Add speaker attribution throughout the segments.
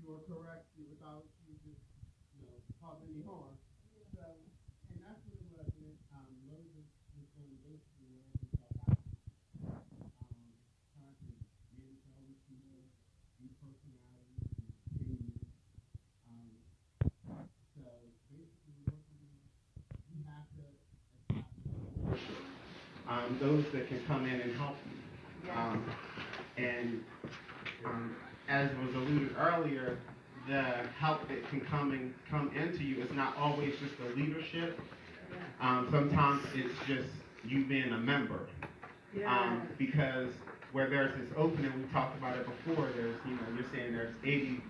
Speaker 1: you or correct you without you just, cause any harm. So, and that's what it was. Moses was going to basically wherever he saw God, trying to manage all these people, these personalities, and opinions. So basically, you have to establish those that can come in and help you. And as was alluded earlier, the help that can come into you is not always just the leadership. Sometimes it's just you being a member. Because where there's this opening, we talked about it before, there's, you're saying there's 80%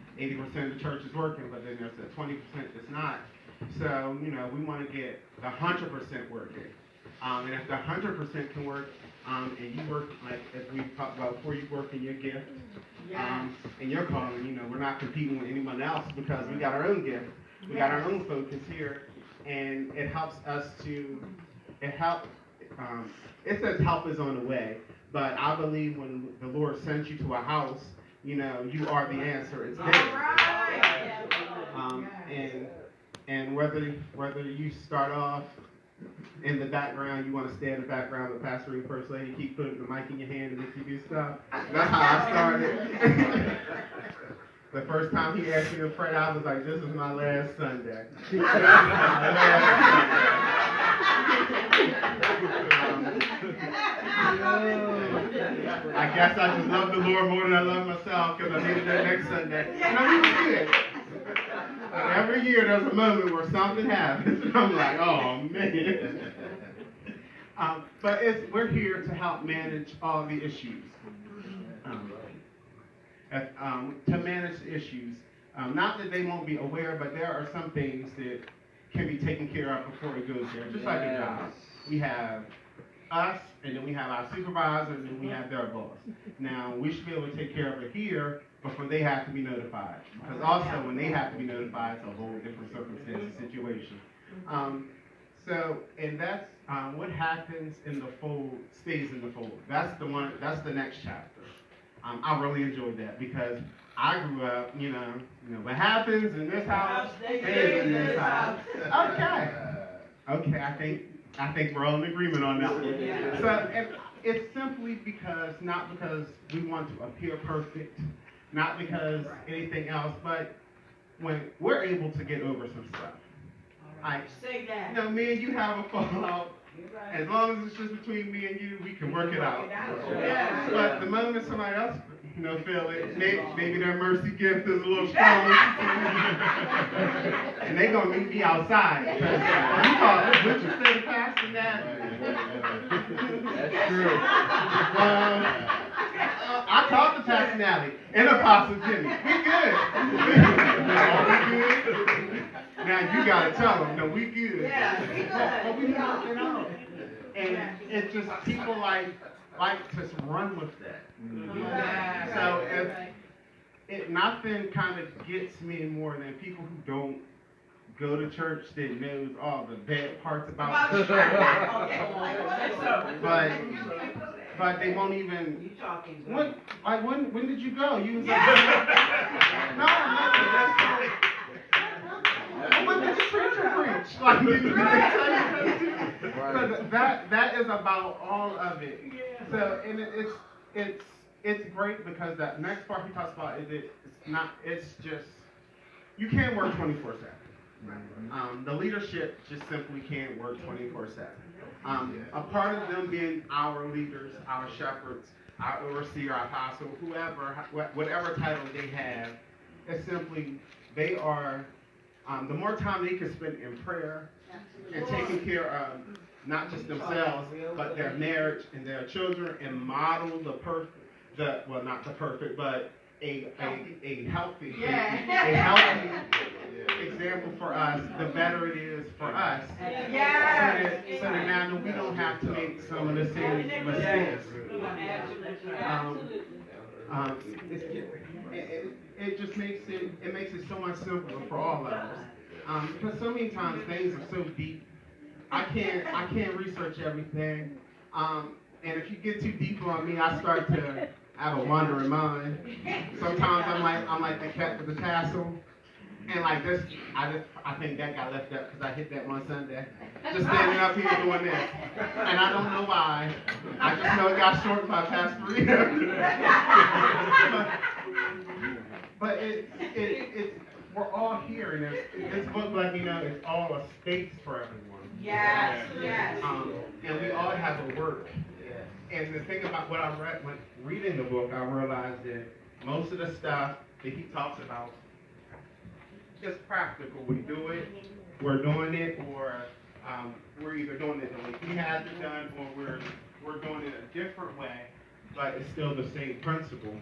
Speaker 1: of the church is working, but then there's the 20% that's not. So, we want to get the 100% working. And if the 100% can work, and you work, like as we talked about before, you work in your gift, and your calling, we're not competing with anyone else because we got our own gift. We got our own focus here, and it helps us to, it says help is on the way, but I believe when the Lord sends you to a house, you are the answer. It's there. And whether you start off in the background, you want to stay in the background, the pastoring first lady, keep putting the mic in your hand and make you do stuff. That's how I started. The first time he asked me to pray, I was like, this is my last Sunday. I guess I just love the Lord more than I love myself because I needed that next Sunday. No, we was good. Every year there's a moment where something happens, and I'm like, oh, man. But we're here to help manage all the issues. To manage the issues. Not that they won't be aware, but there are some things that can be taken care of before it goes there. Just like a job. We have us, and then we have our supervisor, and then we have their boss. Now, we should be able to take care of it here before they have to be notified. Because also, when they have to be notified, it's a whole different circumstance and situation. And that's what happens in the fold stays in the fold. That's the next chapter. I really enjoyed that because I grew up, what happens in this house stays in this house. Okay, I think we're all in agreement on that one. Yeah. So it's simply not because we want to appear perfect, not because anything else, but when we're able to get over some stuff. Like, say that. Me and you have a fallout. Right. As long as it's just between me and you, we can work it out. Yeah. But the moment somebody else, feel it, maybe their mercy gift is a little strong, and they're gonna meet me outside. Would you say faster than that? That's true. I talked to Pastor Nally and Apostle Jimmy. We good. We good. Now you gotta tell them, no, we good. Yeah, we good. But we knock it out. And it's just people like to run with that. Yeah. So if nothing kind of gets me more than people who don't go to church that knows all the bad parts about church. But they won't even. When did you go? You was like, no. When did the preacher preach? Like, did you tell you? That is about all of it. So, and it's great because that next part he talks about it's just, you can't work 24/7. The leadership just simply can't work 24/7. A part of them being our leaders, our shepherds, our overseer, our apostle, whatever title they have, is simply, they are, the more time they can spend in prayer and taking care of not just themselves, but their marriage and their children, and model not the perfect, but a healthy example for us, the better it is for us. So that now we don't have to make some of the same mistakes. It just makes it so much simpler for all of us. Because so many times things are so deep. I can't research everything. And if you get too deep on me, I start to I have a wandering mind. Sometimes I'm like the cat with the tassel. And like this, I think that got left up because I hit that one Sunday. Just standing up here doing this. And I don't know why. I just know it got short by past 3. But we're all here, and this book, like, you know, it's all a space for everyone.
Speaker 2: Yes.
Speaker 1: And we all have a work. And the thing about what I read when reading the book, I realized that most of the stuff that he talks about is practical. We do it, we're doing it, or we're either doing it the way he has it done, or we're doing it a different way, but it's still the same principle.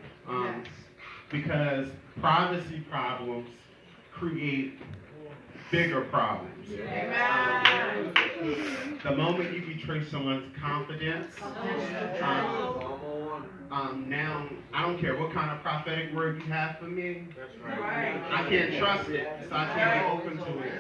Speaker 1: Because privacy problems create bigger problems. The moment you betray someone's confidence, now I don't care what kind of prophetic word you have for me. I can't trust it, so I can't be open to it.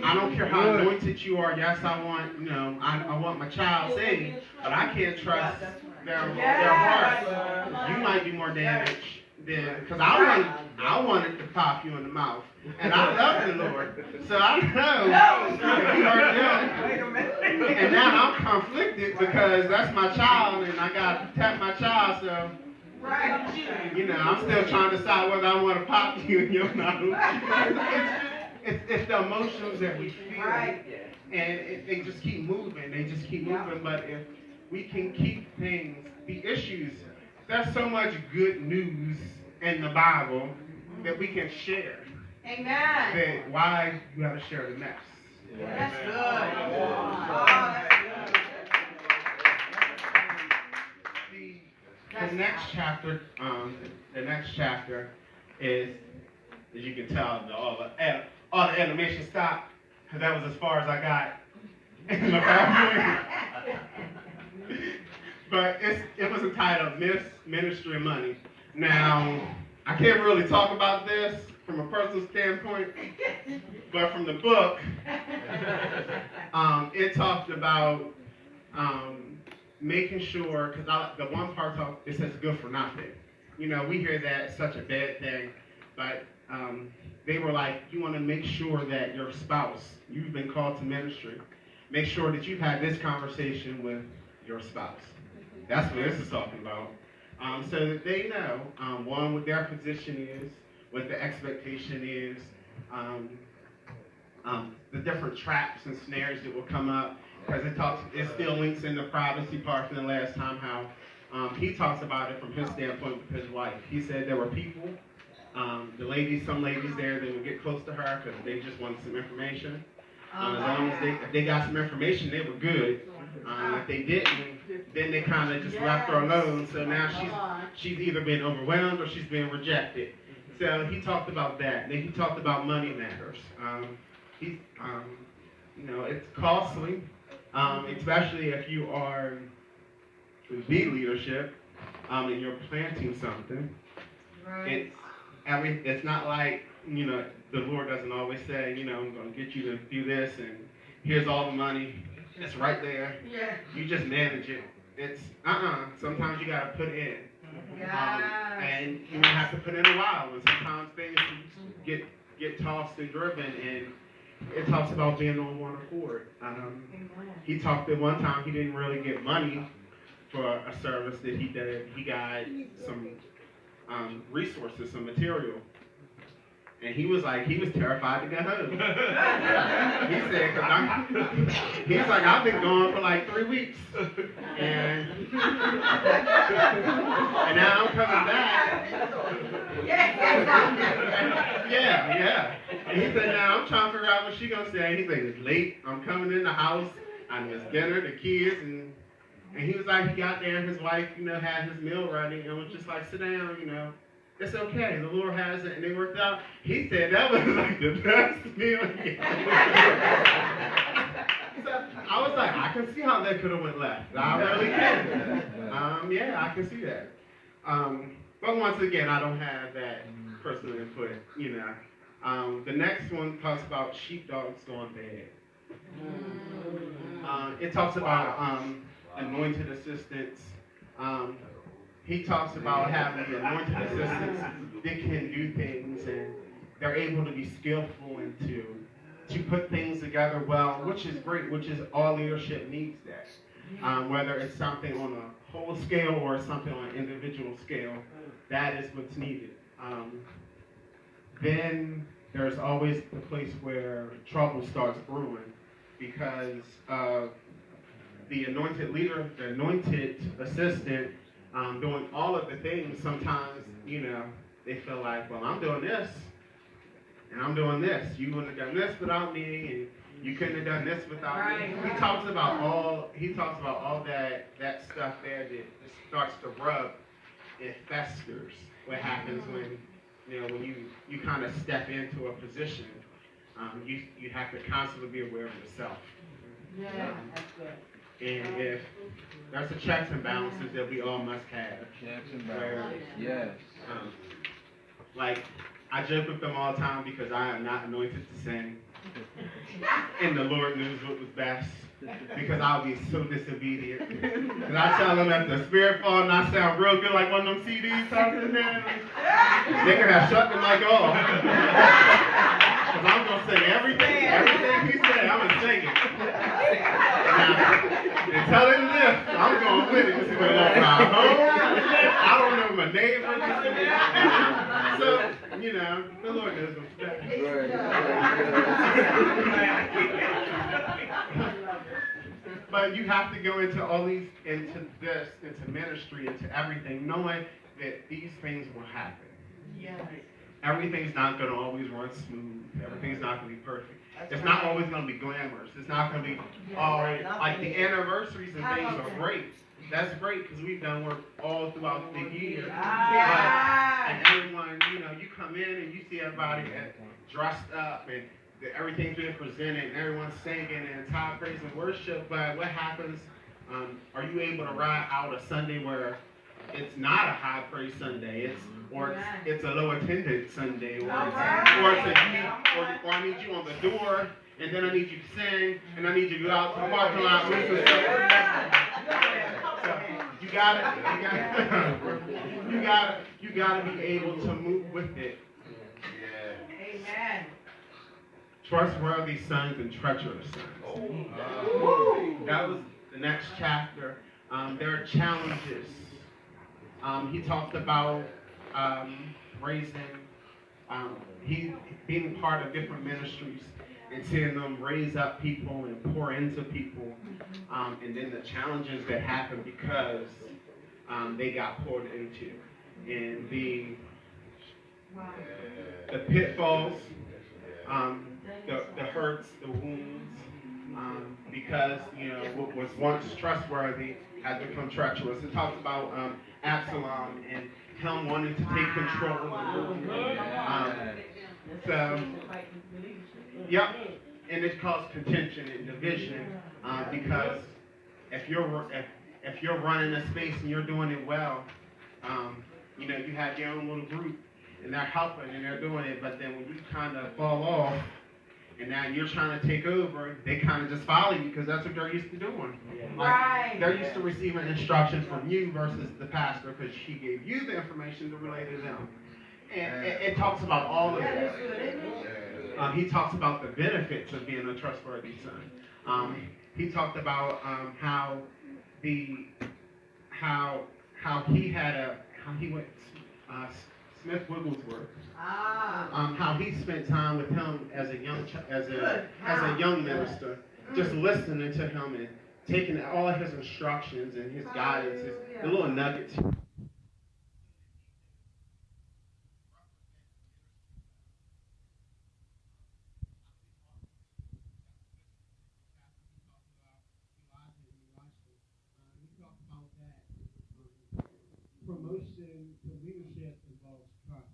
Speaker 1: I don't care how anointed you are. Yes, I want, you know, I want my child saved, but I can't trust their heart. You might be more damaged than, because I wanted to pop you in the mouth, and I love the Lord, so I know you are doing. And now I'm conflicted because that's my child, and I got to protect my child, so. You know, I'm still trying to decide whether I want to pop you in your mouth. It's the emotions that we feel, and they just keep moving. They just keep moving. But if we can keep things, the issues, there's so much good news in the Bible that we can share.
Speaker 2: Amen.
Speaker 1: That why you have to share the mess.
Speaker 2: That's good. That's good.
Speaker 1: The next chapter is, as you can tell, all the animation stopped, because that was as far as I got in the family. But it was entitled Ministry and Money. Now, I can't really talk about this from a personal standpoint, but from the book, it talked about making sure, because the one part it says good for nothing. You know, we hear that it's such a bad thing, but they were like, you want to make sure that your spouse, you've been called to ministry, make sure that you've had this conversation with your spouse. That's what this is talking about. So that they know, one, what their position is, what the expectation is, the different traps and snares that will come up. Because it still links in the privacy part from the last time, how he talks about it from his standpoint with his wife. He said there were people, some ladies there that would get close to her because they just wanted some information. As long as if they got some information, they were good. If they didn't, then they kind of just left her alone. So now she's either been overwhelmed or she's been rejected. So he talked about that. Then he talked about money matters. You know, it's costly. Especially if you are the leadership and you're planting something. It's not like, you know, the Lord doesn't always say, you know, I'm going to get you to do this and here's all the money. It's right there. You just manage it. It's sometimes you got to put in. And you have to put in a while, and sometimes things get tossed and driven, and it talks about being on one accord. He talked at one time he didn't really get money for a service that he did. He got some resources, some material. And he was terrified to get home. He said, he's like, I've been gone for like 3 weeks. And now I'm coming back. Yeah. And he said, now I'm trying to figure out what she's going to say. He said, it's late. I'm coming in the house. I miss dinner, the kids. And he was like, he got there and his wife, you know, had his meal ready and was just like, sit down, you know. It's okay. The Lord has it, and they worked out. He said that was like the best meal yet. So I was like, I can see how that could have went left. I really can. I can see that. But once again, I don't have that personal input. You know, the next one talks about sheepdogs going bad. It talks about anointed assistants. He talks about having the anointed assistants that can do things and they're able to be skillful and to put things together well, which is great, which is all leadership needs that. Whether it's something on a whole scale or something on an individual scale, that is what's needed. Then there's always the place where trouble starts brewing because the anointed leader, the anointed assistant, doing all of the things, sometimes, they feel like, well, I'm doing this, and I'm doing this. You wouldn't have done this without me, and you couldn't have done this without me. He talks about all that stuff there that starts to rub. It festers. What happens when you kind of step into a position, you have to constantly be aware of yourself.
Speaker 2: Yeah, that's good.
Speaker 1: And if there's a checks and balances that we all must have.
Speaker 3: Checks and balances. Yes.
Speaker 1: Like, I joke with them all the time because I am not anointed to sing. And the Lord knows what was best. Because I'll be so disobedient. And I tell them if the spirit fall and I sound real good like one of them CDs something there, they can have shut the mic off. Because I'm going to sing everything he said, I'm going to sing it. And tell him this, I'm going with it. This is going to walk around home. I don't know my neighbor. So, the Lord knows what's best. But you have to go into all these, into ministry, into everything, knowing that these things will happen.
Speaker 2: Yes.
Speaker 1: Everything's not going to always run smooth. Everything's not going to be perfect. It's not always going to be glamorous. It's not going to be all like the anniversaries and things are great. That's great because we've done work all throughout the year. And everyone, you come in and you see everybody dressed up and everything's being presented and everyone's singing and it's high praise and worship. But what happens? Are you able to ride out a Sunday where it's not a high praise Sunday? It's a low attendance Sunday, or I need you on the door, and then I need you to sing, and I need you to go out to the parking lot. So you gotta be able to move with it.
Speaker 2: Amen.
Speaker 1: Trustworthy sons and treacherous sons. That was the next chapter. There are challenges. He talked about raising, he being part of different ministries and seeing them raise up people and pour into people, and then the challenges that happen because they got poured into, and the pitfalls, the hurts, the wounds, because what was once trustworthy has become treacherous. It talks about Absalom and him wanting to take control. And it caused contention and division because if you're running a space and you're doing it well, you have your own little group and they're helping and they're doing it, but then when you kind of fall off and now you're trying to take over, they kind of just follow you because that's what they're used to doing. They're used to receiving instructions from you versus the pastor because she gave you the information to relay to them. And it talks about all of that. He talks about the benefits of being a trustworthy son. He talked about how he went Smith Wigglesworth. How he spent time with him as a young minister, just listening to him and taking all of his instructions and his guidance, the little nuggets. Promotion to leadership involves trust.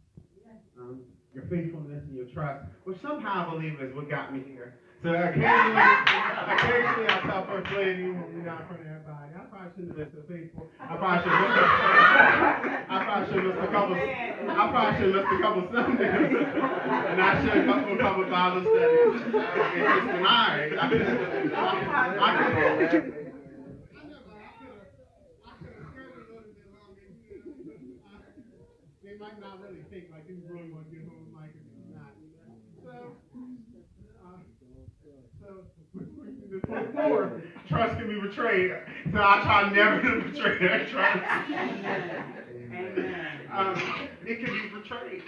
Speaker 1: Your faithfulness and your trust, which somehow I believe is what got me here. So occasionally I tell First Lady, when we're not in front of everybody, I probably shouldn't have been so faithful. I probably should have missed a couple Sundays. And I should have come to a couple Bible studies. And just deny it. I could have might not really think like you really want to get home with Mike if you're not. So, trust can be betrayed. So I try never to betray that trust. It can be betrayed.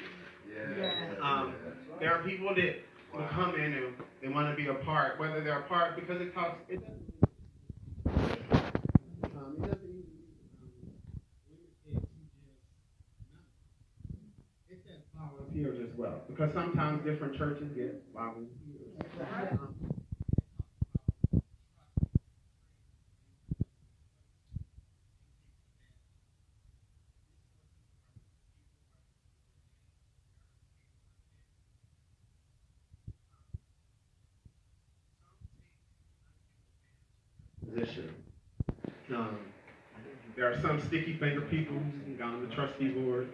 Speaker 1: There are people that will come in and they want to be a part, whether they're a part because it talks. It doesn't even. It says volunteers as well, because sometimes different churches get volunteers. Position. There are some sticky finger people who got on the trustee board.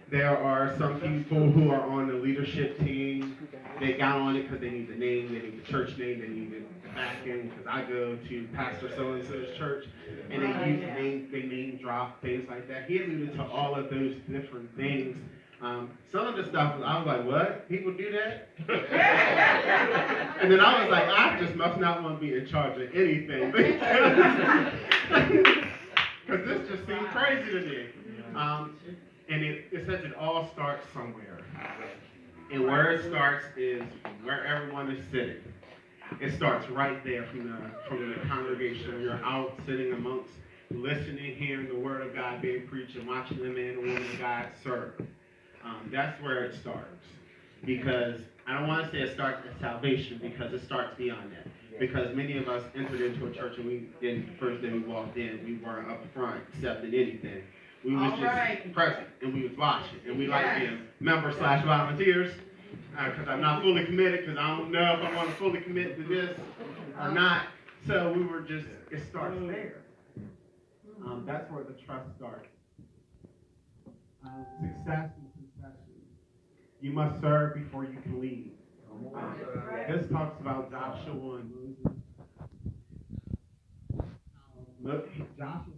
Speaker 1: There are some people who are on the leadership team. They got on it because they need the name, they need the church name, they need the backing. Because I go to Pastor so-and-so's church, and they use they name drop, things like that. He alluded to all of those different things. Some of the stuff, I was like, what? People do that? And then I was like, I just must not want to be in charge of anything. Because this just seemed crazy to me. And it says it all starts somewhere. And where it starts is where everyone is sitting. It starts right there from the congregation. You're out sitting amongst, listening, hearing the word of God being preached, and watching the man and woman of God serve. That's where it starts. Because I don't want to say it starts at salvation, because it starts beyond that. Because many of us entered into a church, and the first day we walked in, we weren't up front accepting anything. We was just present, and we was watching, and we like being members/volunteers. Because I'm not fully committed, because I don't know if I want to fully commit to this or not. So we were just, it starts there. That's where the trust starts. Success and confession. You must serve before you can lead. This talks about Joshua and Moses. Joshua.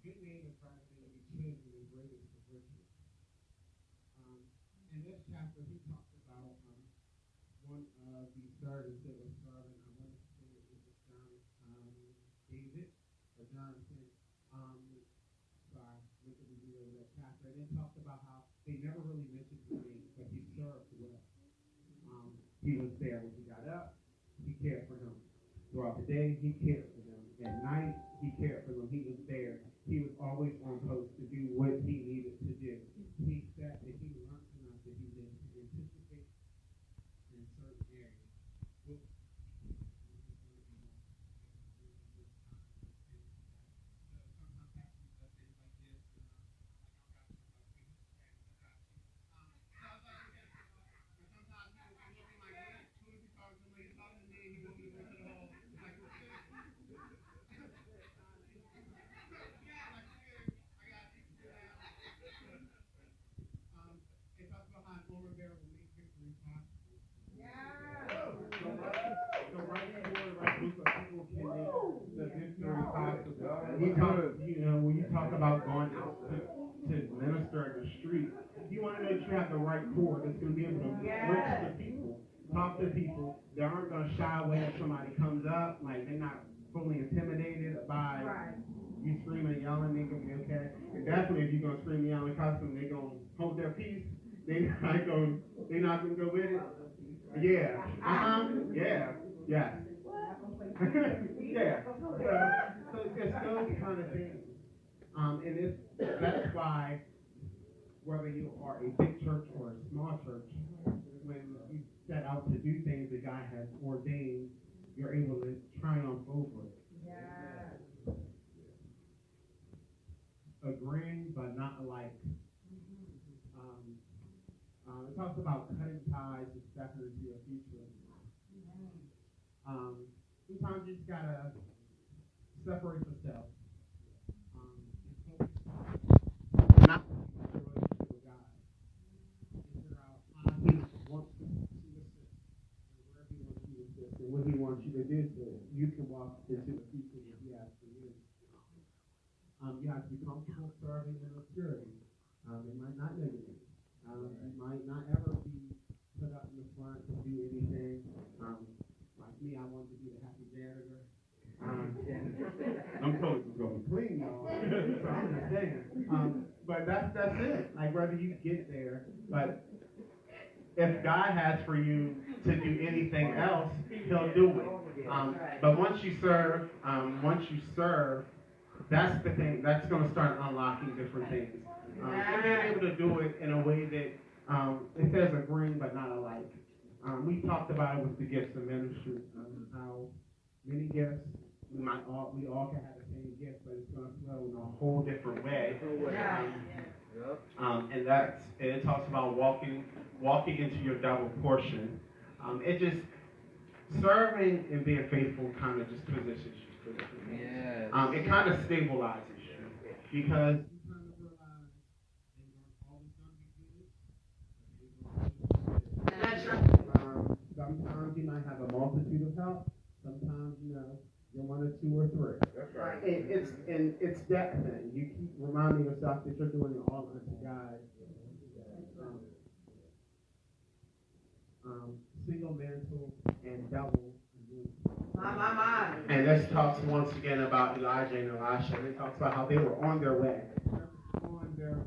Speaker 1: Good name is better than any treasure and greatest of riches. In this chapter, he talks about one of the servants that was serving. I want to say it was David or Jonathan. Sorry, look at the video of that chapter. And it talks about how they never really mentioned his name, but he served well. He was there when he got up. He cared for him. Throughout the day, he cared for them. At night, he cared for them. He was there. He was always on post to do what he needed to do. He said that he learned enough that he did to anticipate in certain areas. When you talk about going out to minister in the street, you want to know that you have the right core that's going to be able to reach the people, talk to people. They aren't going to shy away if somebody comes up, like they're not fully intimidated by you screaming and yelling. They're going to be okay. And definitely, if you're going to scream and yell and cuss them, they're going to hold their peace. They're not going to go with it. Yeah. Yeah. Yeah. Yeah. So it's those kind of things. And that's why whether you are a big church or a small church, when you set out to do things that God has ordained, you're able to triumph over it. Yeah. Agreeing but not alike. It talks about cutting ties and stepping into your future. Sometimes you just gotta separate yourself. Not relationship with God. Figure out how He wants you to assist, and where He wants you to assist, and what He wants you to do so you can walk into the future that He has for you. You have to be comfortable serving in obscurity. They might not know you. You might not ever be put up in the front to do anything. Like me, I wanted to be the happy janitor. I'm told it's going to be clean, y'all. So I'm just saying. But that's it. Like whether you get there, but if God has for you to do anything else, He'll do it. But once you serve, that's the thing. That's going to start unlocking different things. And being able to do it in a way that it says agreeing but not alike. We talked about it with the gifts of ministry. How many gifts we all can have the same gift, but it's going to flow in a whole different way. And it talks about walking into your double portion. It just serving and being faithful kind of just positions you.
Speaker 3: Yes.
Speaker 1: It kind of stabilizes you because sometimes you might have a multitude of help. Sometimes, you're one or two or three. That's right. It's that thing. You keep reminding yourself that you're doing it all unto God. Single mantle and double. And this talks once again about Elijah and Elisha. And it talks about how they were on their way. On their way.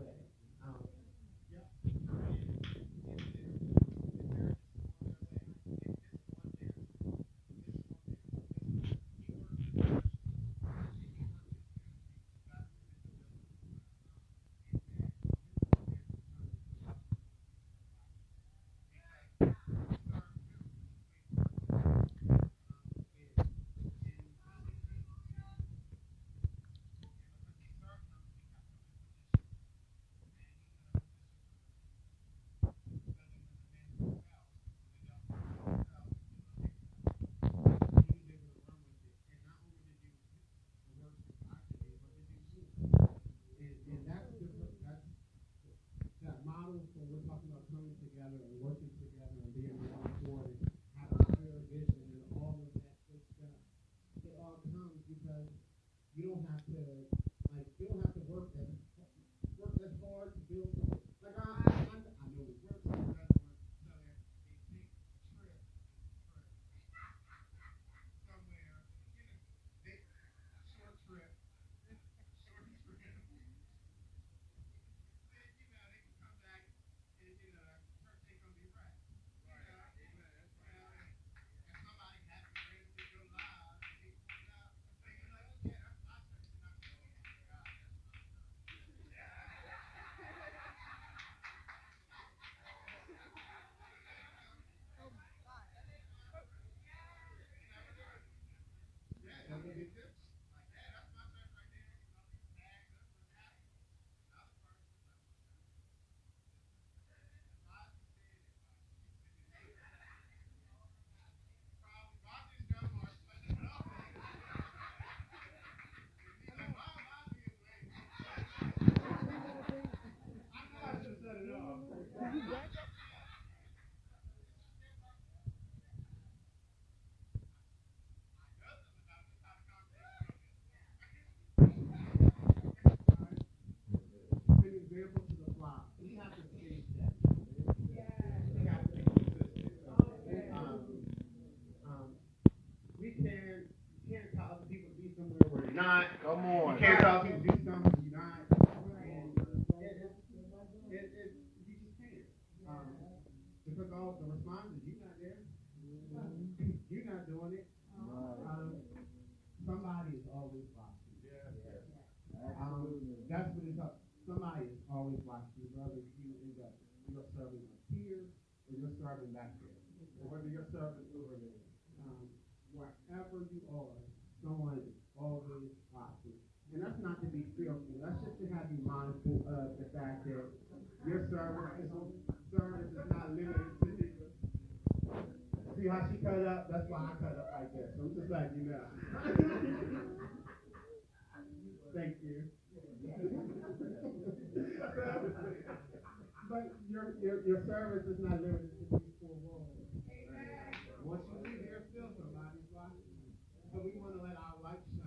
Speaker 1: We're talking about coming together and working together and being one accord and having a clear vision and all of that good stuff. It all comes because you don't have to
Speaker 3: Come on.
Speaker 1: You can't tell people to do something you're not. And you just can't. Because all the response is you're not there. You're not doing it. Somebody is always watching. That's what it's up. Somebody is always watching, whether you're serving up here or you're serving back there, or whether you're serving over there. Wherever you are, someone is always watching. And that's not to be fearful. That's just to have you mindful of the fact that your service is not limited to Jesus. See how she cut up? That's why I cut up like that. So I'm just letting you know. Thank you. But your service is not limited to these four walls. Once you leave here, still somebody's watching. So we want to let our light shine.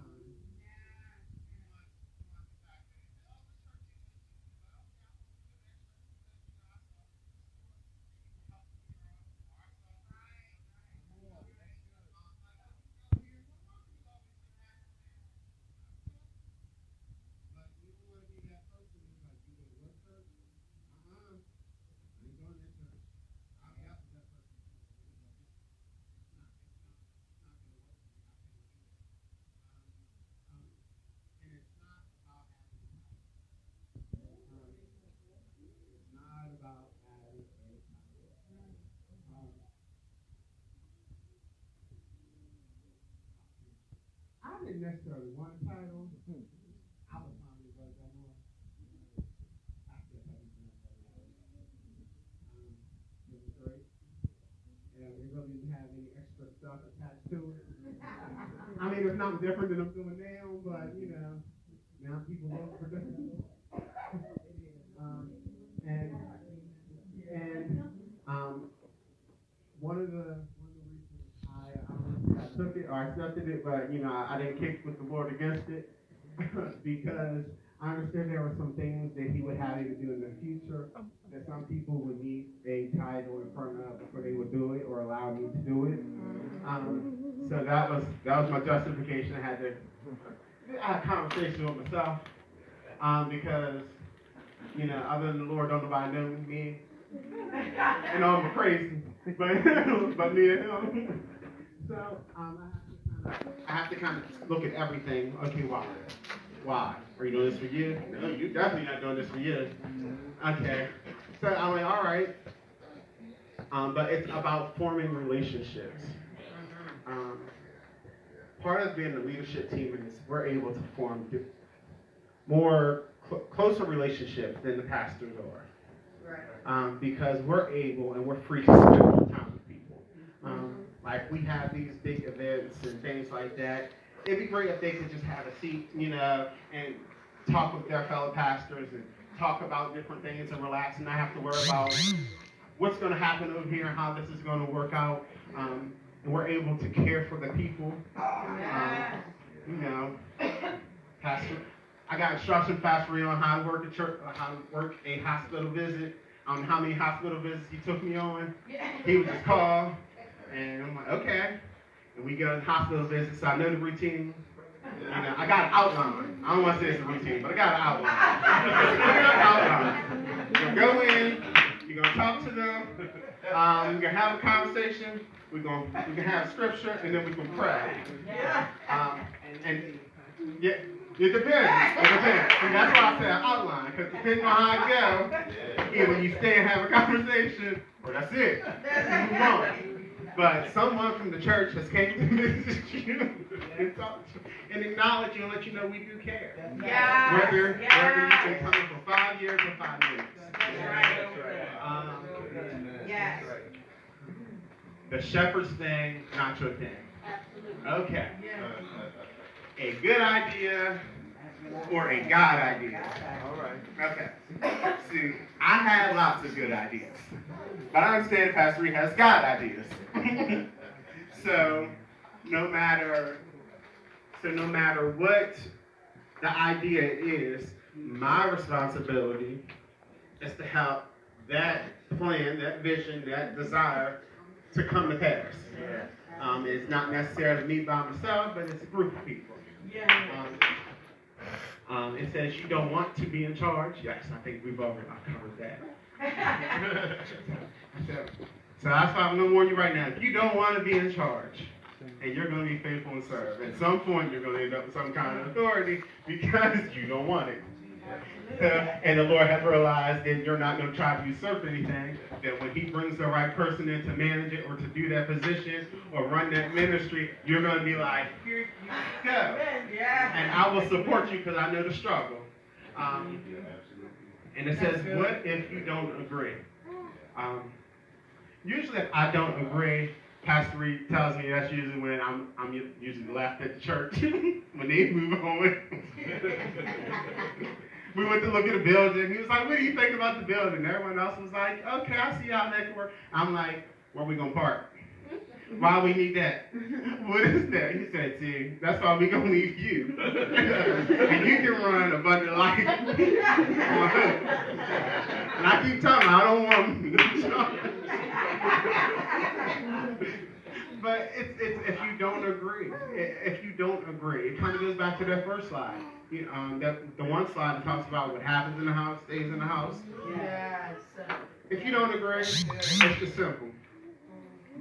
Speaker 1: I didn't necessarily want a title. I was finding what Delmar. I still haven't done that. It was great. And we really didn't have any extra stuff attached to it. I mean, it's not different than I'm doing now, but now people look for different. One of the reasons I took it or accepted it, but I didn't kick with the Lord against it because I understood there were some things that He would have me to do in the future that some people would need a title in front of before they would do it or allow me to do it. So that was my justification. I had a conversation with myself because other than the Lord, don't nobody know me. I'm crazy, but me and Him. So I have to kind of look at everything. Okay, why? Why? Are you doing this for you? No, you're definitely not doing this for you. Okay. So I'm like, all right. But it's about forming relationships. Part of being the leadership team is we're able to form more closer relationships than the pastors are. Because we're able and we're free to spend more time with people. Like we have these big events and things like that. It'd be great if they could just have a seat, and talk with their fellow pastors and talk about different things and relax and not have to worry about what's going to happen over here and how this is going to work out. And we're able to care for the people. Pastor, I got instruction Pastor Ray on how to work a hospital visit. How many hospital visits he took me on. He would just call, and I'm like, okay. And we go on hospital visits, so I know the routine. I got an outline. I don't want to say it's a routine, but I got an outline. You're going to go in, you're going to talk to them, we're going to have a conversation, we're going to have scripture, and then we can pray. It depends. And that's why I said outline, because depending on how it goes, either you stay and have a conversation, or that's it. Move on. But someone from the church has came to visit you and talk to you and acknowledge you and let you know we do care. Whether you've been coming for 5 years or 5 minutes.
Speaker 2: Yes.
Speaker 1: The shepherd's thing, not your thing. Okay. A good idea or a God idea. All right. Okay. See, I had lots of good ideas, but I understand Pastor Reed has God ideas. So no matter what the idea is, my responsibility is to help that plan, that vision, that desire to come to pass. It's not necessarily me by myself, but it's a group of people. It says you don't want to be in charge. Yes, I think we've already covered that. So that's why I'm going to warn you right now. If you don't want to be in charge, and you're going to be faithful and serve, at some point you're going to end up with some kind of authority because you don't want it. So, and the Lord has realized that you're not going to try to usurp anything, that when he brings the right person in to manage it or to do that position or run that ministry, you're going to be like, here you go. And I will support you because I know the struggle. And it says, what if you don't agree? Usually if I don't agree, Pastor Reed tells me that's usually when I'm usually left at the church when they move on. We went to look at the building. He was like, what do you think about the building? Everyone else was like, okay, I see how that can work. I'm like, where are we going to park? Why we need that? What is that? He said, see, that's why we going to need you. And you can run abundant life. And I keep telling him, I don't want to. But it's if you don't agree. If you don't agree, it kind of goes back to that first slide. The one slide that talks about what happens in the house stays in the house.
Speaker 2: Yes.
Speaker 1: If you don't agree, it's just simple.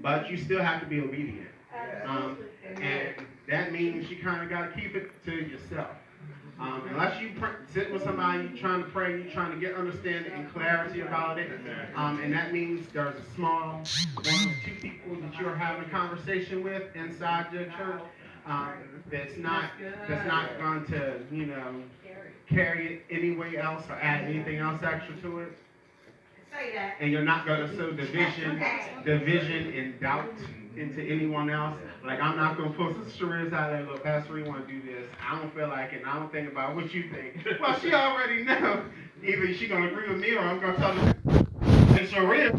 Speaker 1: But you still have to be obedient. And that means you kind of got to keep it to yourself. Unless you sit with somebody, you're trying to pray, you're trying to get understanding and clarity about it. And that means there's a small 1 or 2 people that you're having a conversation with inside your church. That's not going to, carry it anyway else or add anything else extra to it.
Speaker 2: Say that.
Speaker 1: And you're not going to sow division and doubt into anyone else. Like, I'm not going to post the charades out there, look, Pastor, we want to do this. I don't feel like it, and I don't think about what you think. Well, she already knows. Either she's going to agree with me or I'm going to tell her it's charade.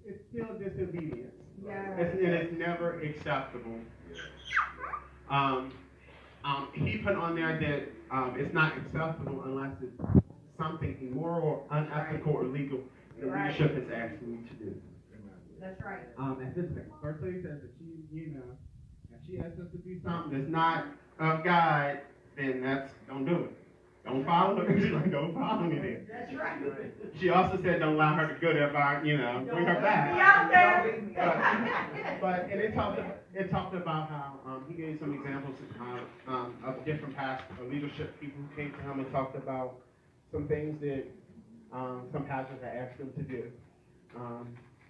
Speaker 1: It's still disobedience. And it's never acceptable. He put on there that it's not acceptable unless it's something immoral or unethical or illegal the leadership is asking you to do.
Speaker 2: That's right.
Speaker 1: At this point, First Lady says that if she asks us to do something that's not of God, then don't do it. Don't follow her. She's like, don't follow me there.
Speaker 2: That's right.
Speaker 1: She also said don't allow her to go there by, bring her back.
Speaker 2: Be out there.
Speaker 1: But it talked about how he gave some examples of different past leadership people who came to him and talked about some things that some pastors had asked them to do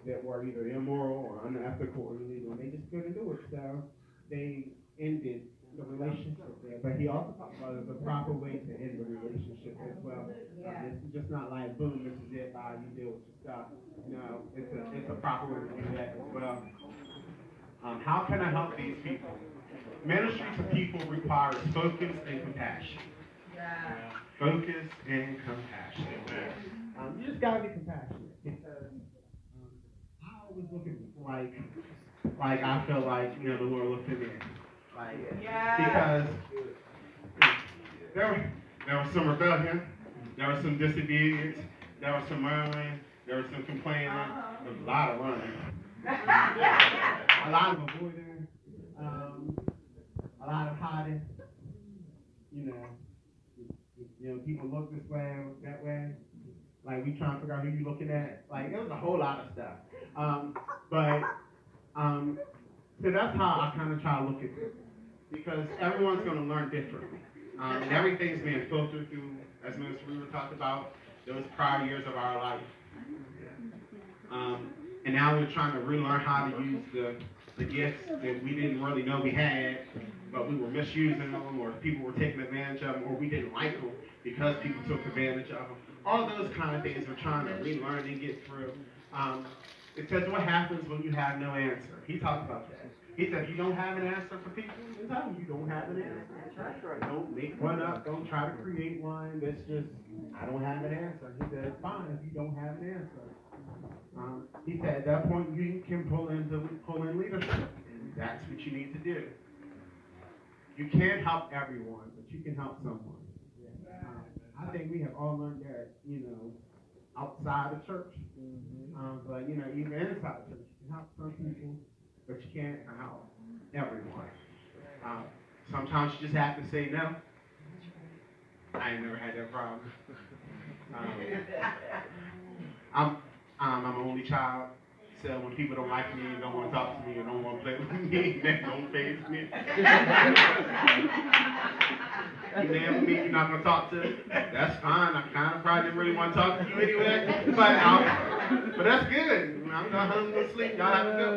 Speaker 1: that were either immoral or unethical or illegal, and they just couldn't do it. So they ended the relationship there. But he also talked about the proper way to end the relationship as well. It's just not like, boom, this is it, bye, you deal with your stuff. No, it's a proper way to do that as well. How can I help these people? Ministry to people requires focus and compassion.
Speaker 2: Yeah.
Speaker 1: Focus and compassion. You just gotta be compassionate because I always look at like I feel like the Lord looked at me because there was some rebellion, there was some disobedience, there was some murmuring, there was some complaining, there was a lot of running, a lot of avoiding, a lot of hiding. People look this way or that way. Like, we trying to figure out who you looking at. Like, it was a whole lot of stuff. So that's how I kind of try to look at it. Because everyone's going to learn differently. And everything's being filtered through, as Minister Weaver talked about, those prior years of our life. And now we're trying to relearn how to use the gifts that we didn't really know we had, but we were misusing them, or people were taking advantage of them, or we didn't like them because people took advantage of them. All those kind of things we're trying to relearn and get through. It says what happens when you have no answer. He talked about that. He said, if you don't have an answer for people, then tell them you don't have an answer. Don't make one up. Don't try to create one. That's just, I don't have an answer. He said, it's fine if you don't have an answer. He said, at that point, you can pull in leadership. And that's what you need to do. You can't help everyone, but you can help someone. I think we have all learned that, outside of church. But, even inside the church, you can help some people, but you can't help everyone. Sometimes you just have to say no. I ain't never had that problem. I'm an only child, so when people don't like me, don't want to talk to me, or don't want to play with me, that don't faze me. You name me, you're not going to talk to, that's fine. I kind of probably didn't really want to talk to you anyway, but that's good. I'm going home to sleep. Y'all have a good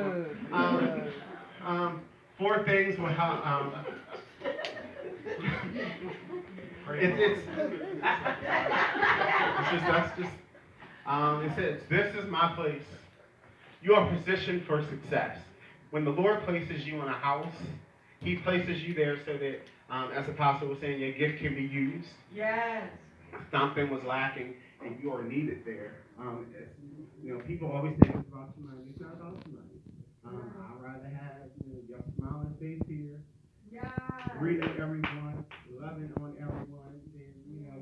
Speaker 1: one. 4 things will help. It says, this is my place. You are positioned for success. When the Lord places you in a house, He places you there so that, as Apostle was saying, your gift can be used.
Speaker 2: Yes.
Speaker 1: Something was lacking, and you are needed there. People always think it's about your money. It's not about your money. I'd rather have your smiling face here, greeting everyone, loving on everyone, than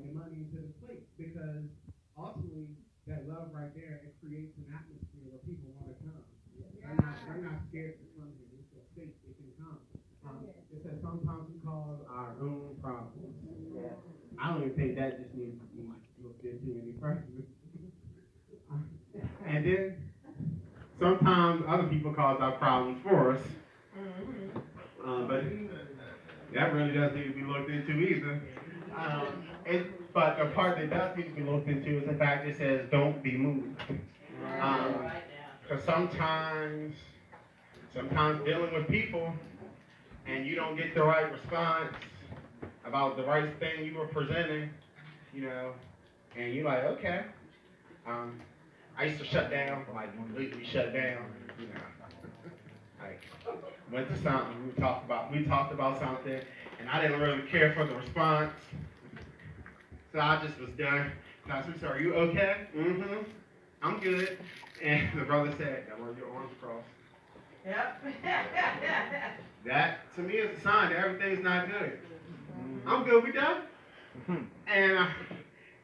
Speaker 1: your money into the plate. Because ultimately, that love right there, it creates an atmosphere where people want to come. They're not scared to come here. It's a safe. They can come. It says sometimes we cause our own problems. I don't even think that just needs to be looked into any further. And then sometimes other people cause our problems for us. But that really doesn't need to be looked into either. But the part that does need to be looked into is the fact it says, don't be moved. Because sometimes dealing with people and you don't get the right response about the right thing you were presenting, and you're like, okay. I used to shut down, completely shut down, Like, went to something, we talked about something, and I didn't really care for the response. So I just was done. And I said, are you okay? Mm-hmm. I'm good. And the brother said, now were your arms crossed.
Speaker 2: Yep.
Speaker 1: That, to me, is a sign that everything's not good. I'm good, we done. And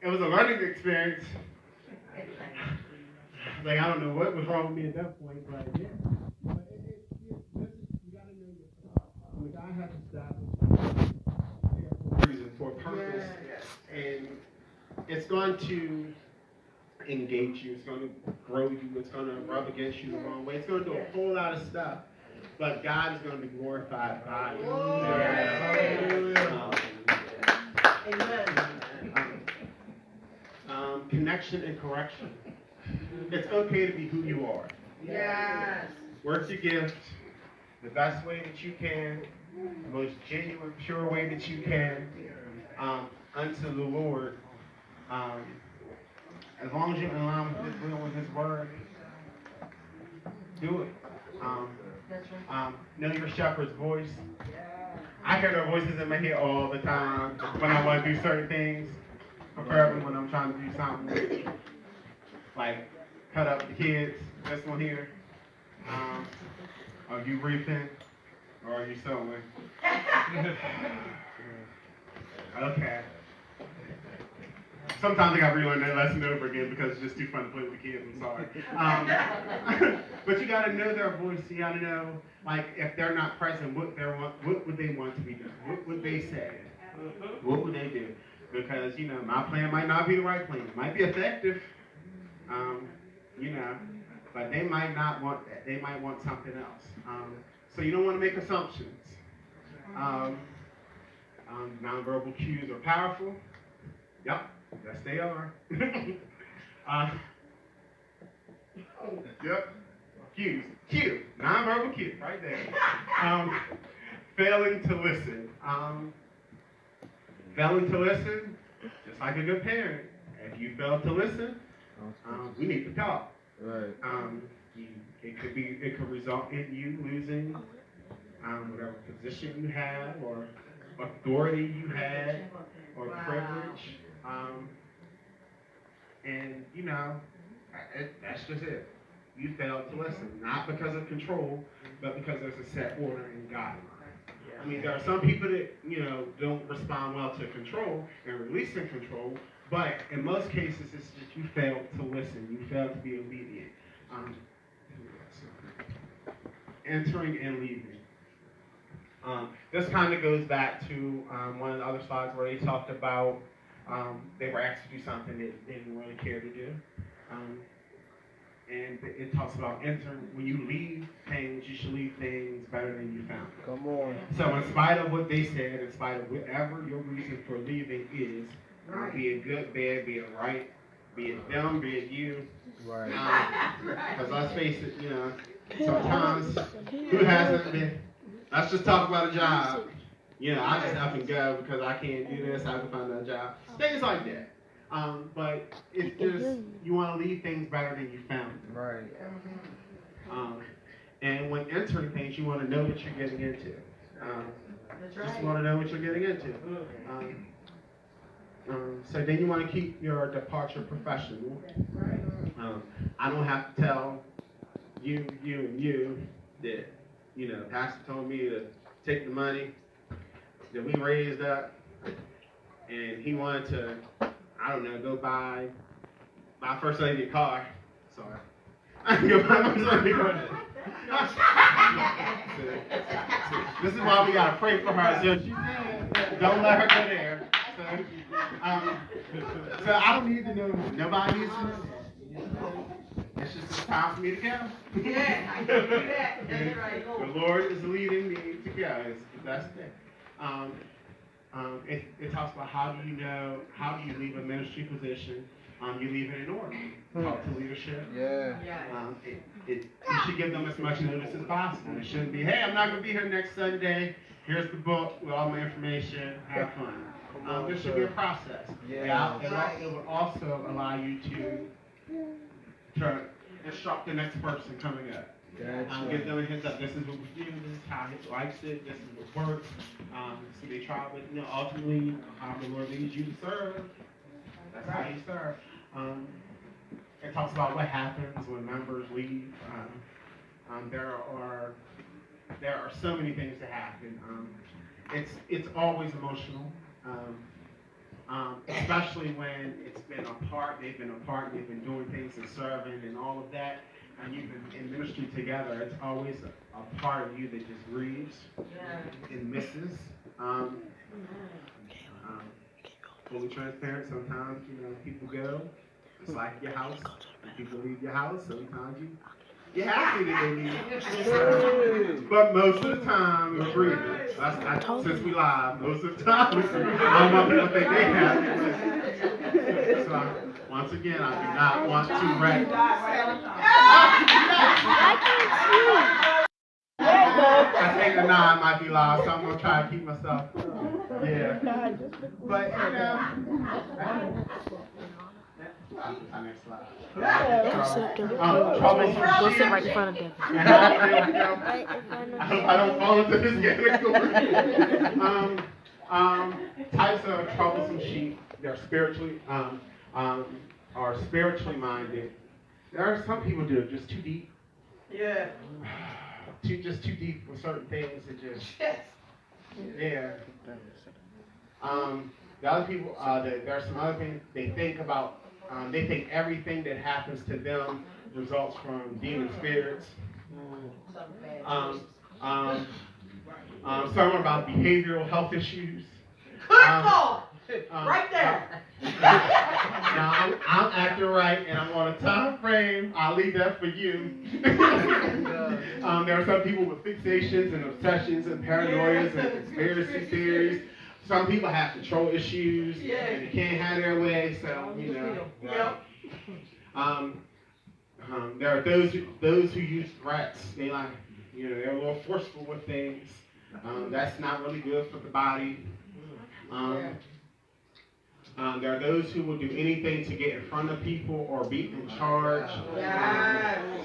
Speaker 1: it was a learning experience. Like, I don't know what was wrong with me at that point, but yeah. But you gotta know yourself. God has established for a reason, for a purpose. And it's going to engage you, it's going to grow you, it's going to rub against you the wrong way, it's going to do a whole lot of stuff, but God is going to be glorified by you. Connection and correction. It's okay to be who you are.
Speaker 2: Yes.
Speaker 1: Work your gift the best way that you can, the most genuine, pure way that you can, unto the Lord. As long as you're in line with His will and His word, do it. Know your shepherd's voice. I hear their voices in my head all the time when I want to do certain things. Preferably when I'm trying to do something like cut up the kids. This one here. Are you reaping or are you sowing? Okay. Sometimes I got to relearn that lesson over again because it's just too fun to play with the kids. I'm sorry. But you got to know their voice. You got to know, like, if they're not present, what would they want to be done? What would they say? What would they do? Because, my plan might not be the right plan. It might be effective, but they might not want that. They might want something else. So you don't want to make assumptions. Nonverbal cues are powerful. Yep. Yes, they are. Yep. Cues. Cue. Nonverbal cue. Right there. Failing to listen. Failing to listen, just like a good parent. If you fail to listen, we need to talk.
Speaker 3: Right.
Speaker 1: It could result in you losing whatever position you have, or authority you had, or privilege. And that's just it. You failed to listen, not because of control, but because there's a set order in God. I mean, there are some people that don't respond well to control and releasing control, but in most cases, it's just you failed to listen. You failed to be obedient. Entering and leaving. This kind of goes back to one of the other slides where they talked about they were asked to do something they didn't really care to do. And it talks about when you leave things, you should leave things better than you found them.
Speaker 3: Come on.
Speaker 1: So in spite of what they said, in spite of whatever your reason for leaving is, be it good, bad, be it right, be it them, be it you.
Speaker 3: Right.
Speaker 1: Because let's face it, sometimes who hasn't been, let's just talk about a job. I just up and go because I can't do this, I can find another job. Things like that. But it's just, you want to leave things better than you found them.
Speaker 3: Right.
Speaker 1: And when entering things, you want to know what you're getting into. Just want to know what you're getting into. So then you want to keep your departure professional. I don't have to tell you, and you that, Pastor told me to take the money that we raised up, and he wanted to, go buy my first lady a car. Sorry. I can go buy my first lady a car. This is why we gotta pray for her. So don't let her go there. So I don't need to know. Nobody needs to know that. It's just time for me to go.
Speaker 2: Yeah, that's right.
Speaker 1: The Lord is leading me to go. That's the thing. It talks about how do you leave a ministry position? You leave it in order. Talk to leadership.
Speaker 3: Yeah.
Speaker 1: You should give them as much notice as possible. It shouldn't be, hey, I'm not going to be here next Sunday. Here's the book with all my information. Have fun. There should be a process.
Speaker 3: Yeah.
Speaker 1: It would also allow you to instruct the next person coming up. Give them a heads up. This is what we do. This is how he likes it. This is what works. So they try, but ultimately, how the Lord leads you to serve. That's how you serve. It talks about what happens when members leave. There are so many things that happen. It's always emotional, especially when it's been apart. They've been doing things and serving and all of that. And you've been in ministry together, it's always a part of you that just grieves and misses. Fully transparent, sometimes, people go. It's like your house. When people leave your house, sometimes you're happy that they leave. But most of the time, we're grieving. Since we live, most of the time, we're grieving. I don't want people to think they happy. So, once again, I do not want to wreck. I think the 9 might be loud, so I'm going to try to keep myself. Yeah. But, next slide.
Speaker 4: We'll sit right in front of them.
Speaker 1: I hope I don't fall into this category. Types of troublesome sheep. They're spiritually minded. There are some people do it just too deep.
Speaker 2: Yeah.
Speaker 1: Too deep with certain things and just yeah. The other people, there are some other things they think about. They think everything that happens to them results from demon spirits. Some about behavioral health issues.
Speaker 2: Right there.
Speaker 1: Now I'm acting right, and I'm on a time frame. I'll leave that for you. There are some people with fixations and obsessions and paranoias and conspiracy theories. Some people have control issues and they can't have their way. So there are those who use threats. They they're a little forceful with things. That's not really good for the body. There are those who will do anything to get in front of people or be in charge.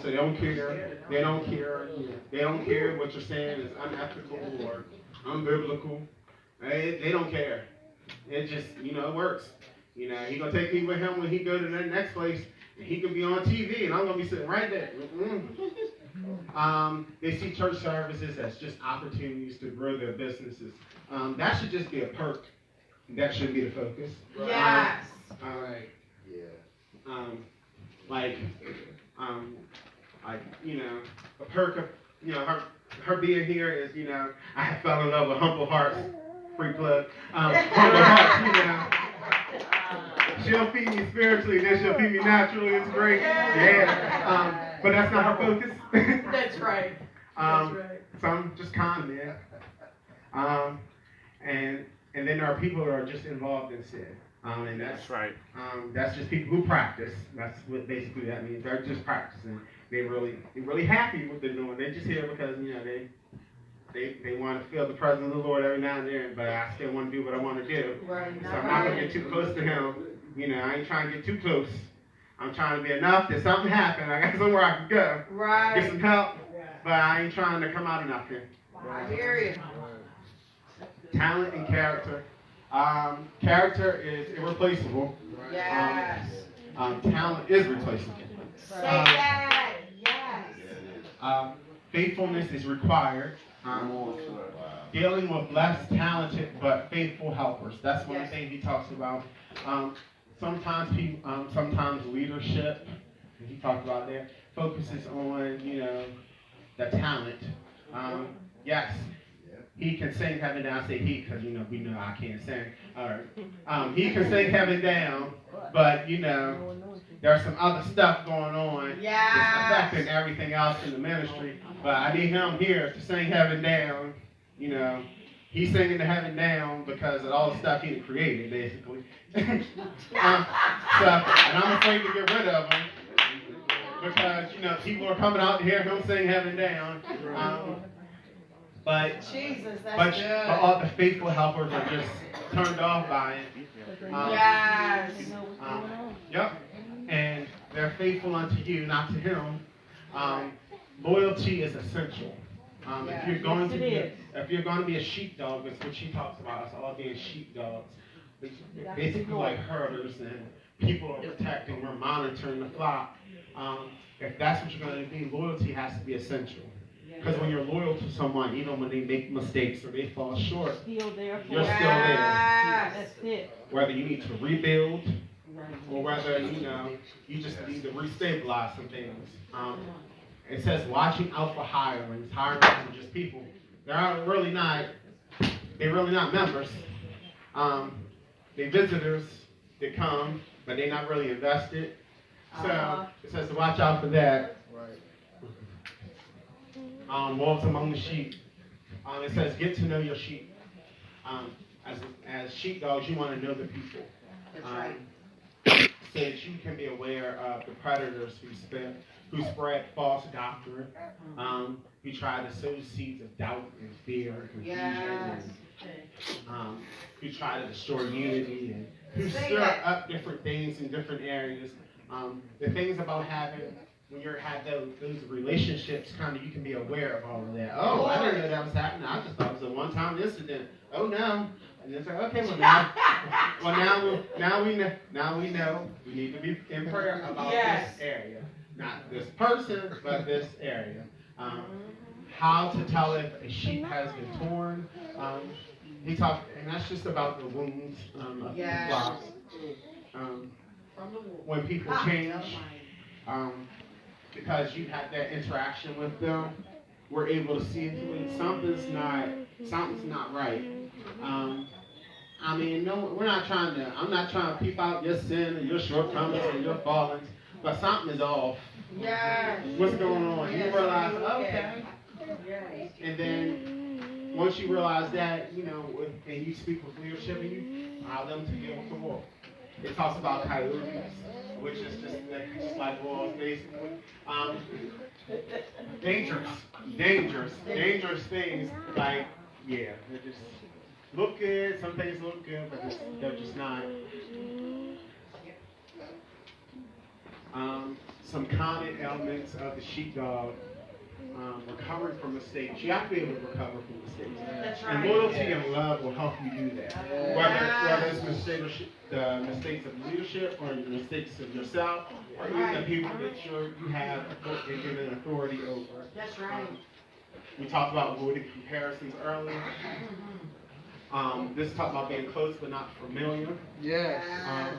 Speaker 1: So they don't care. They don't care what you're saying is unethical or unbiblical. They don't care. It just, it works. He gonna take me with him when he go to the next place, and he could be on TV, and I'm gonna be sitting right there. They see church services as just opportunities to grow their businesses. That should just be a perk. That should be the focus.
Speaker 2: Yes.
Speaker 1: A perk of, her being here is, I have fell in love with Humble Hearts, free plug. Humble Hearts, she'll feed me spiritually, then she'll feed me naturally. It's great. Yeah. But that's not her focus.
Speaker 2: That's right. That's right.
Speaker 1: So I'm just kind, man. And then there are people who are just involved in sin. And that's right. That's just people who practice. That's what basically that means. They're just practicing. They're really happy with what they're doing. They're just here because they want to feel the presence of the Lord every now and then. But I still want to do what I want to do.
Speaker 2: Right.
Speaker 1: So I'm not going to get too close to Him. I ain't trying to get too close. I'm trying to be enough that something happened. I got somewhere I can go.
Speaker 2: Right.
Speaker 1: Get some help. But I ain't trying to come out of nothing.
Speaker 2: I hear you.
Speaker 1: Talent and character. Character is irreplaceable.
Speaker 2: Yes.
Speaker 1: Talent is replaceable.
Speaker 2: Say that. Yes.
Speaker 1: Faithfulness is required. Dealing with less talented but faithful helpers. That's one thing he talks about. Sometimes leadership, he talked about there, focuses on the talent. Yes. He can sing heaven down. I say he because we know I can't sing. All right. He can sing heaven down, but there's some other stuff going on that's affecting everything else in the ministry. But I need him here to sing heaven down. He's singing the heaven down because of all the stuff he created, basically. And I'm afraid to get rid of him because people are coming out to hear him sing heaven down. But
Speaker 2: Jesus, that's
Speaker 1: but
Speaker 2: good.
Speaker 1: all the faithful helpers are just turned off by it.
Speaker 2: Yes.
Speaker 1: Yep. And they're faithful unto you, not to him. Loyalty is essential. If you're going to be a sheepdog, that's what she talks about. Us all being sheepdogs. Basically like herders and people are protecting. We're monitoring the flock. If that's what you're going to be, loyalty has to be essential. Because when you're loyal to someone, even when they make mistakes or they fall short, you're still there.
Speaker 2: That's it.
Speaker 1: Whether you need to rebuild or whether you just need to restabilize some things. It says watching out for hirelings. Hirelings are just people. They're really not members. They're visitors that come, but they're not really invested. So it says to watch out for that. Wolves among the sheep. It says get to know your sheep. As sheepdogs, you want to know the people.
Speaker 2: That's right.
Speaker 1: So that you can be aware of the predators who spread false doctrine, who try to sow seeds of doubt and fear and confusion, who try to destroy unity, and who stir up different things in different areas. The things about when you have those relationships, you can be aware of all of that. Oh, I didn't know that was happening. I just thought it was a one-time incident. Oh no. And it's like, okay, now we know we need to be in prayer about this area. Not this person, but this area. How to tell if a sheep has been torn. He talked, and that's just about the wounds of the flocks. When people change, because you had that interaction with them, we're able to see when something's not right. I'm not trying to peep out your sin and your shortcomings and your fallings, but something is off.
Speaker 2: Yes.
Speaker 1: What's going on? You realize, okay. And then once you realize that, and you speak with leadership and you allow them to get with the wolf. It talks about coyotes, which is just like wolves, basically. Dangerous things. Like, they just look good. Some things look good, but they're just not. Some common elements of the sheepdog. Recovering from mistakes. You have to be able to recover from mistakes.
Speaker 2: That's right.
Speaker 1: And loyalty and love will help you do that. Whether it's the mistakes of leadership or the mistakes of yourself or even the people that you have given authority over.
Speaker 2: That's right.
Speaker 1: We talked about avoiding comparisons earlier. This talks about being close but not familiar.
Speaker 3: Yes.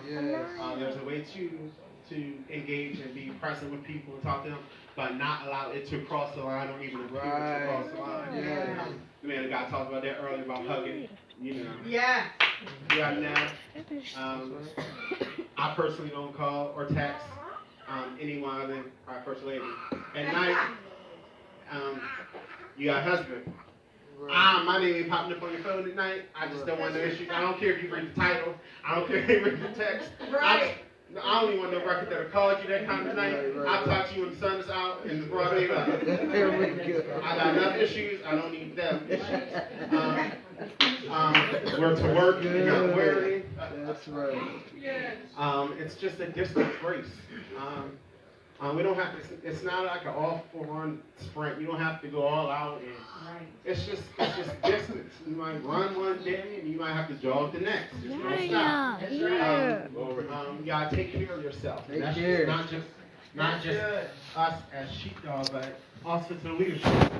Speaker 1: There's a way to to engage and be present with people and talk to them, but not allow it to cross the line or even appear to cross the line.
Speaker 3: Yeah.
Speaker 1: The man of God talked about that earlier about hugging,
Speaker 2: Yeah.
Speaker 1: Right now, I personally don't call or text anyone other than our first lady. At night, you got a husband. My name ain't popping up on your phone at night. I just don't want no issues. I don't care if you read the title. I don't care if you read the text.
Speaker 2: Right.
Speaker 1: I don't even want no record that'll call you that kind of night. I'll talk to you when the sun is out and the broad daylight. I got enough issues. I don't need them issues. We're to work. You're not worrying.
Speaker 3: That's right.
Speaker 1: It's just a distance race. We don't have to. It's not like an all-for-one sprint. You don't have to go all out. And it's just distance. You might run one day, and you might have to jog the next. Just don't stop. You gotta take care of yourself. And that's not just us as sheepdog, but also to the leadership.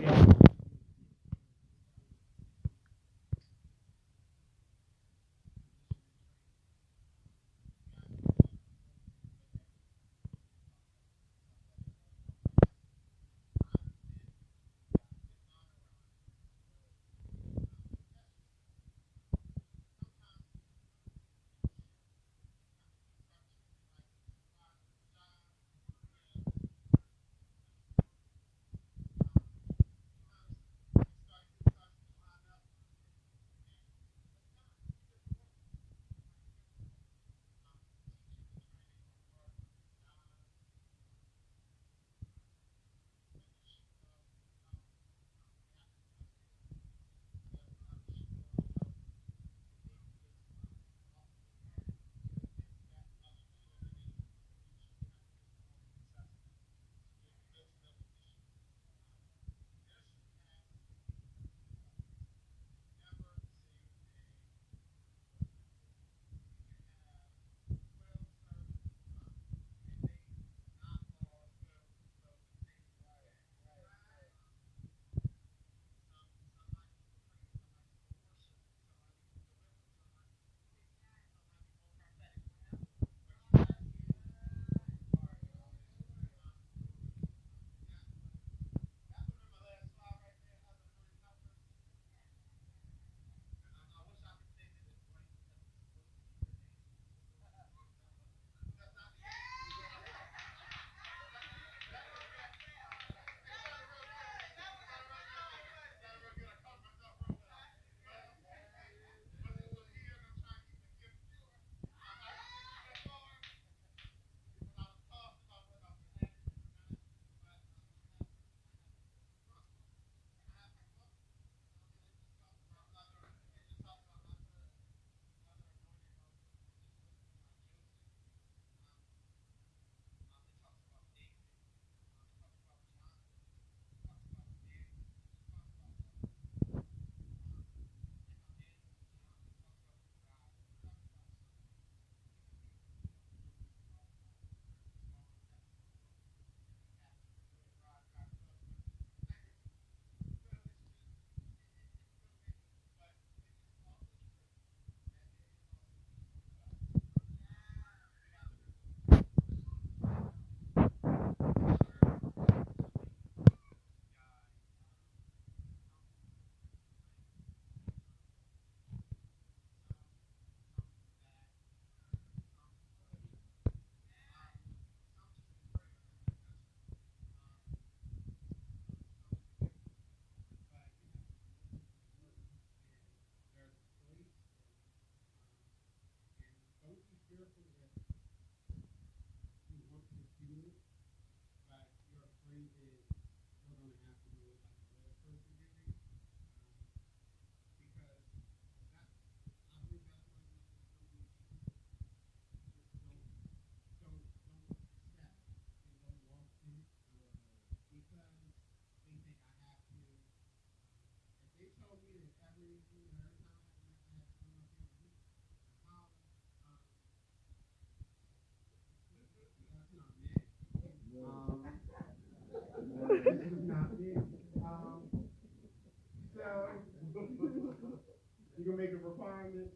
Speaker 1: You gonna make a requirement?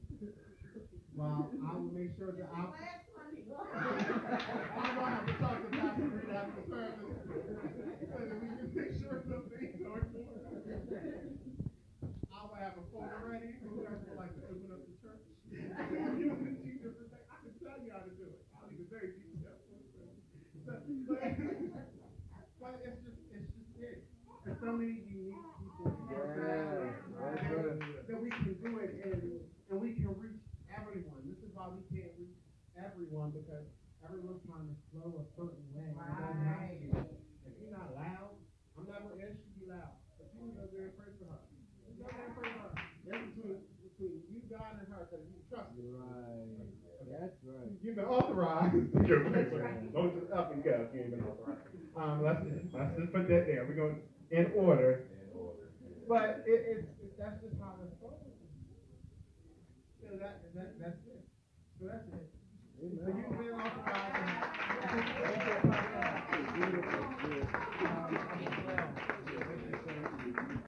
Speaker 1: Well, I will make sure that
Speaker 5: people who actually like to open up the church. You know, the two different things. I can tell you how to do it. I'll even very detailed. But it's just it. There's so many unique people that we can do it and we can reach everyone. This is why we can't reach everyone because everyone's trying to flow a certain way.
Speaker 2: Right.
Speaker 5: If you're not loud, I'm not going to ask you to be loud. But you can go there and pray for her. You go there and pray for her. That's between you, God, and her because you trust her.
Speaker 3: Right. That's right.
Speaker 5: You've been authorized to go pray for her. Don't just up and go if you ain't been authorized. Let's just put that there. We're going in order. But that's just how it's going. So that's it. So that's it. So you've been authorized.